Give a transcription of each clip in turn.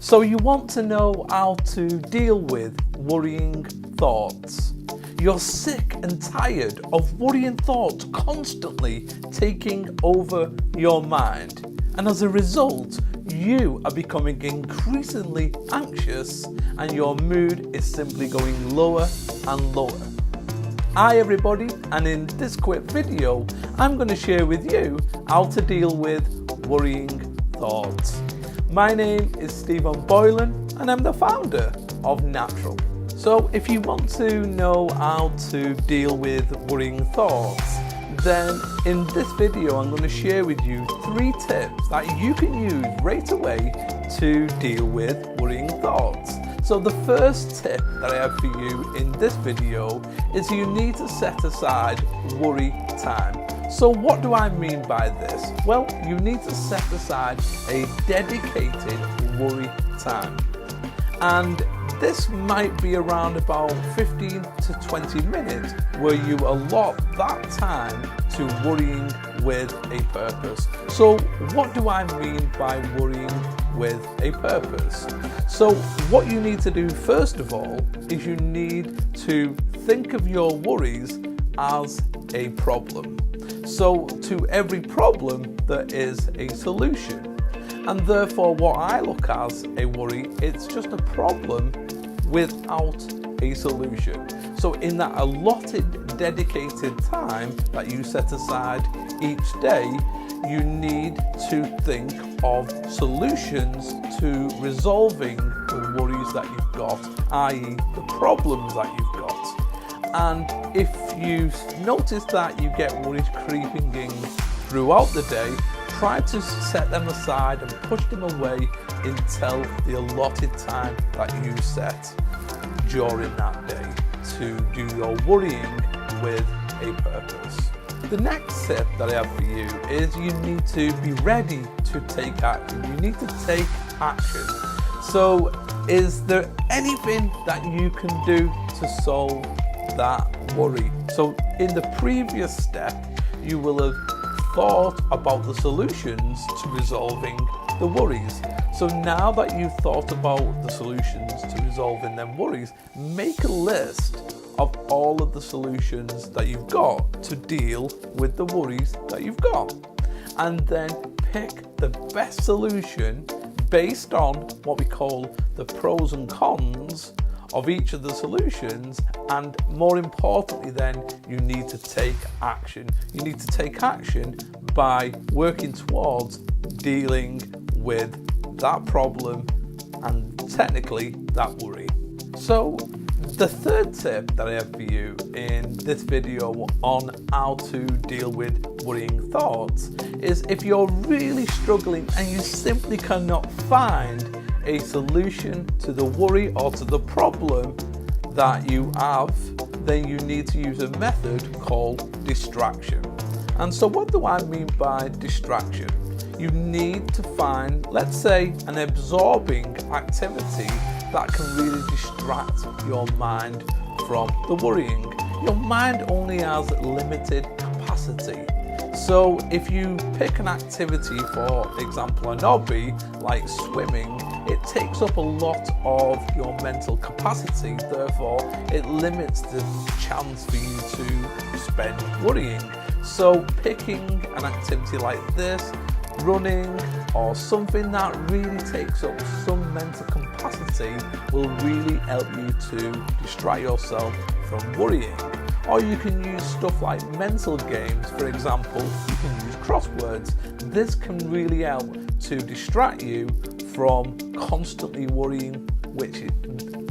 So you want to know how to deal with worrying thoughts. You're sick and tired of worrying thoughts constantly taking over your mind. And as a result, you are becoming increasingly anxious and your mood is simply going lower and lower. Hi everybody, and in this quick video, I'm going to share with you how to deal with worrying thoughts. My name is Stephen Boylan and I'm the founder of Natural. So if you want to know how to deal with worrying thoughts, then in this video I'm going to share with you 3 tips that you can use right away to deal with worrying thoughts. So the first tip that I have for you in this video is you need to set aside worry time. So what do I mean by this? Well, you need to set aside a dedicated worry time. And this might be around about 15 to 20 minutes where you allot that time to worrying with a purpose. So what do I mean by worrying with a purpose? So what you need to do first of all is you need to think of your worries as a problem. So to every problem there is a solution. And therefore what I look as a worry, it's just a problem without a solution. So in that allotted dedicated time that you set aside each day, you need to think of solutions to resolving the worries that you've got, i.e. the problems that you've got. And if you notice that you get worries creeping in throughout the day, try to set them aside and push them away until the allotted time that you set during that day to do your worrying with a purpose. The next tip that I have for you is you need to be ready to take action. You need to take action. So is there anything that you can do to solve that worry? So in the previous step, you will have thought about the solutions to resolving the worries. So now that you've thought about the solutions to resolving them worries, make a list of all of the solutions that you've got to deal with the worries that you've got. And then pick the best solution based on what we call the pros and cons of each of the solutions, and more importantly then, you need to take action. You need to take action by working towards dealing with that problem and technically that worry. So the third tip that I have for you in this video on how to deal with worrying thoughts is if you're really struggling and you simply cannot find a solution to the worry or to the problem that you have, then you need to use a method called distraction. And so what do I mean by distraction? You need to find, let's say, an absorbing activity that can really distract your mind from the worrying. Your mind only has limited capacity. So if you pick an activity, for example, an hobby like swimming, it takes up a lot of your mental capacity, therefore it limits the chance for you to spend worrying. So picking an activity like this, running, or something that really takes up some mental capacity will really help you to distract yourself from worrying. Or you can use stuff like mental games. For example, you can use crosswords. This can really help to distract you from constantly worrying, which it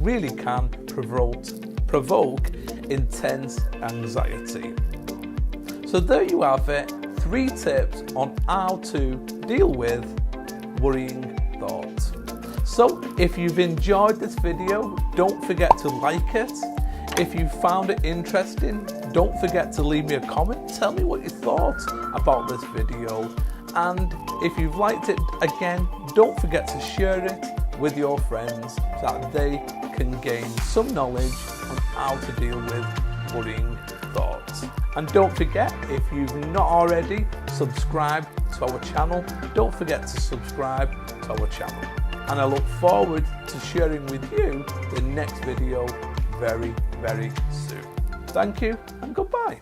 really can provoke intense anxiety. So there you have it, 3 tips on how to deal with worrying thoughts. So if you've enjoyed this video, don't forget to like it. If you found it interesting, don't forget to leave me a comment. Tell me what you thought about this video. And if you've liked it, again, don't forget to share it with your friends so that they can gain some knowledge on how to deal with worrying thoughts. And don't forget, if you've not already subscribed to our channel, don't forget to subscribe to our channel. and I look forward to sharing with you the next video very, very soon. Thank you and goodbye.